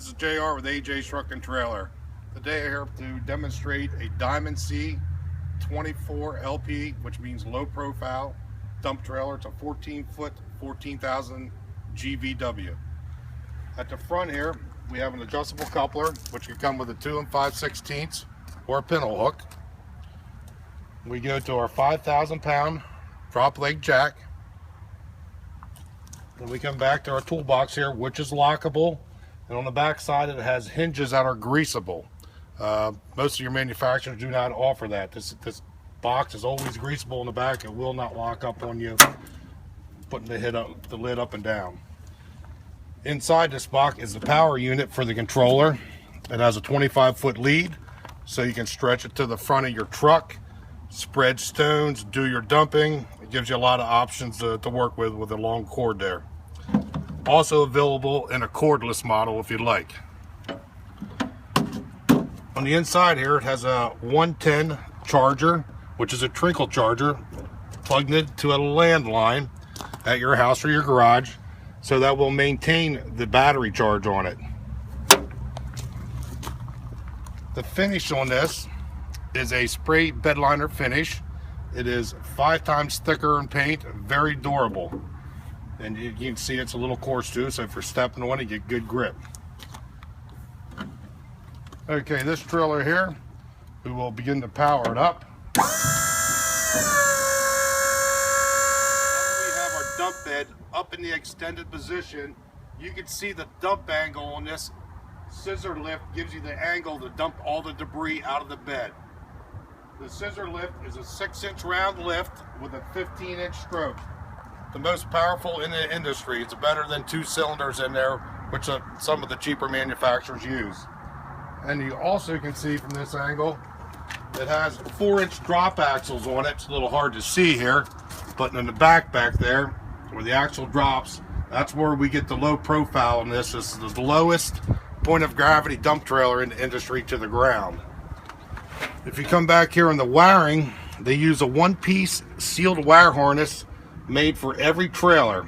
is JR with AJ's Truck and Trailer. Today I'm here to demonstrate a Diamond C 24 LP, which means low profile dump trailer. It's a 14-foot, 14,000 GVW. At the front here, we have an adjustable coupler, which can come with a 2 5/16 or a pinhole hook. We go to our 5,000-pound drop leg jack. Then we come back to our toolbox here, which is lockable, and on the back side it has hinges that are greasable. Most of your manufacturers do not offer that. This box is always greasable in the back. It will not lock up on you putting the lid up and down. Inside this box is the power unit for the controller. It has a 25-foot lead, so you can stretch it to the front of your truck, spread stones, do your dumping. It gives you a lot of options to work with a long cord there. Also available in a cordless model if you'd like. On the inside here, it has a 110 charger, which is a trickle charger, plugged into a landline at your house or your garage, so that will maintain the battery charge on it. The finish on this is a spray bed liner finish. It is 5 times thicker in paint, very durable. And you can see it's a little coarse too, so if you're stepping on it, you get good grip. Okay, this trailer here, we will begin to power it up. Now we have our dump bed up in the extended position. You can see the dump angle on this scissor lift gives you the angle to dump all the debris out of the bed. The scissor lift is a 6-inch round lift with a 15-inch stroke. The most powerful in the industry. It's better than 2 cylinders in there, which some of the cheaper manufacturers use. And you also can see from this angle, it has 4-inch drop axles on it. It's a little hard to see here, but in the back there, where the axle drops, that's where we get the low profile on this. This is the lowest point of gravity dump trailer in the industry to the ground. If you come back here on the wiring, they use a 1-piece sealed wire harness made for every trailer.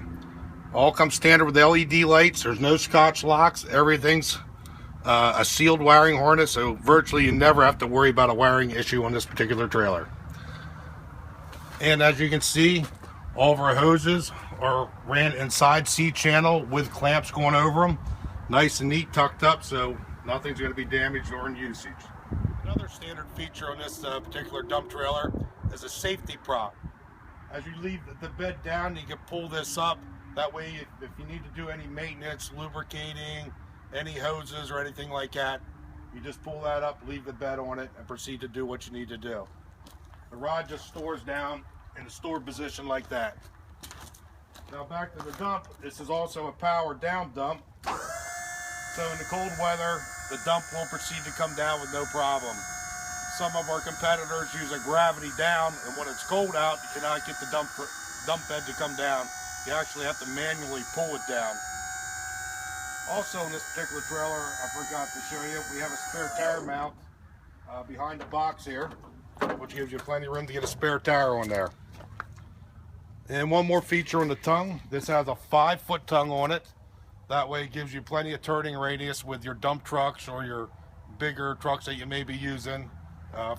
All comes standard with LED lights. There's no Scotch locks. Everything's a sealed wiring harness, so virtually you never have to worry about a wiring issue on this particular trailer. And as you can see, all of our hoses are ran inside C-channel with clamps going over them. Nice and neat, tucked up, so nothing's going to be damaged during usage. Another standard feature on this particular dump trailer is a safety prop. As you leave the bed down, you can pull this up. That way, if you need to do any maintenance, lubricating, any hoses or anything like that, you just pull that up, leave the bed on it, and proceed to do what you need to do. The rod just stores down in a stored position like that. Now back to the dump. This is also a power down dump. So in the cold weather, the dump will proceed to come down with no problem. Some of our competitors use a gravity down, and when it's cold out, you cannot get the dump bed to come down. You actually have to manually pull it down. Also in this particular trailer, I forgot to show you, we have a spare tire mount behind the box here, which gives you plenty of room to get a spare tire on there. And one more feature on the tongue. This has a 5-foot tongue on it. That way it gives you plenty of turning radius with your dump trucks or your bigger trucks that you may be using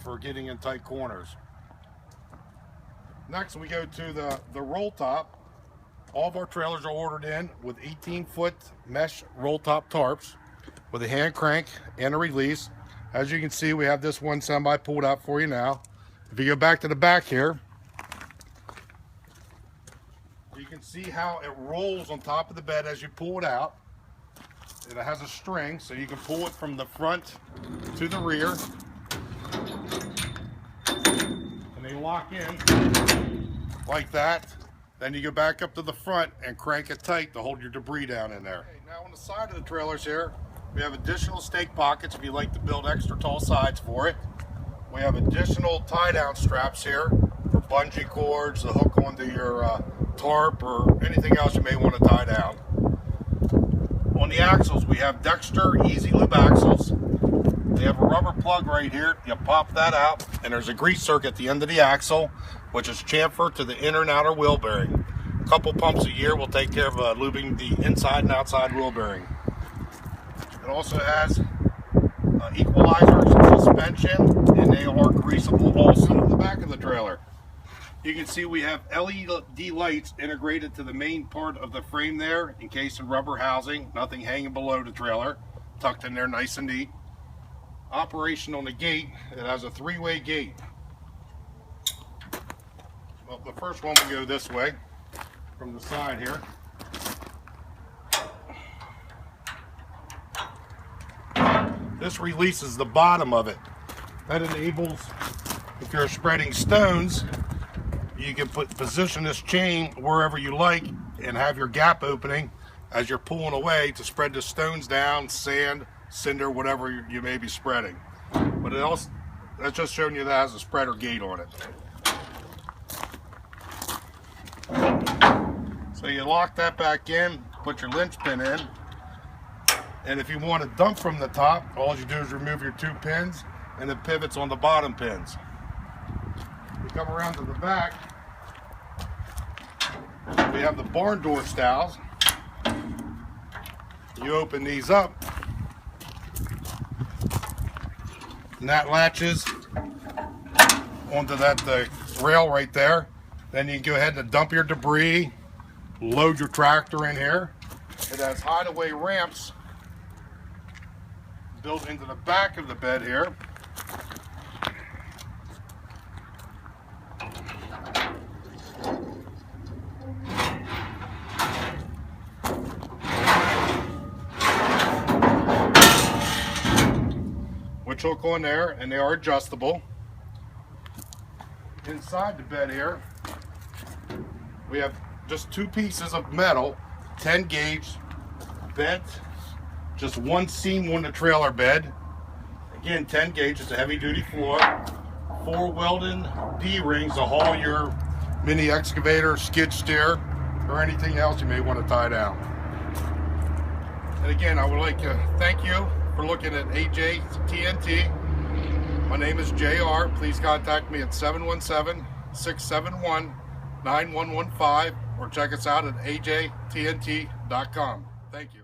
for getting in tight corners. Next we go to the roll top. All of our trailers are ordered in with 18-foot mesh roll top tarps with a hand crank and a release. As you can see, we have this one semi pulled out for you now. If you go back to the back here, you can see how it rolls on top of the bed as you pull it out. And it has a string, so you can pull it from the front to the rear. And they lock in like that. Then you go back up to the front and crank it tight to hold your debris down in there. Okay, now on the side of the trailers here, we have additional stake pockets if you like to build extra tall sides for it. We have additional tie-down straps here for bungee cords, the hook onto your tarp, or anything else you may want to tie down. On the axles, we have Dexter Easy Lube axles. They have a rubber plug right here. You pop that out, and there's a grease circuit at the end of the axle, which is chamfered to the inner and outer wheel bearing. A couple pumps a year will take care of lubing the inside and outside wheel bearing. It also has equalizers, suspension, and they are greasable also in the back of the trailer. You can see we have LED lights integrated to the main part of the frame there, encased in rubber housing, nothing hanging below the trailer, tucked in there nice and neat. Operation on the gate, it has a three-way gate. Well, the first one will go this way from the side here. This releases the bottom of it. That enables, if you're spreading stones, you can position this chain wherever you like and have your gap opening as you're pulling away to spread the stones down, sand, cinder, whatever you may be spreading. But it also, that's just showing you that has a spreader gate on it. So you lock that back in, put your linchpin in, and if you want to dump from the top, all you do is remove your two pins and the pivots on the bottom pins. You come around to the back, we have the barn door styles. You open these up, and that latches onto the rail right there. Then you can go ahead and dump your debris, load your tractor in here. It has hideaway ramps built into the back of the bed here. Which hook on there, and they are adjustable. Inside the bed here, we have just two pieces of metal, 10 gauge, bent, just one seam on the trailer bed. Again, 10 gauge, it's a heavy duty floor. 4 welding D-rings to haul your mini excavator, skid steer, or anything else you may want to tie down. And again, I would like to thank you for looking at AJ TNT. My name is JR. Please contact me at 717-671-9115 or check us out at ajtnt.com. Thank you.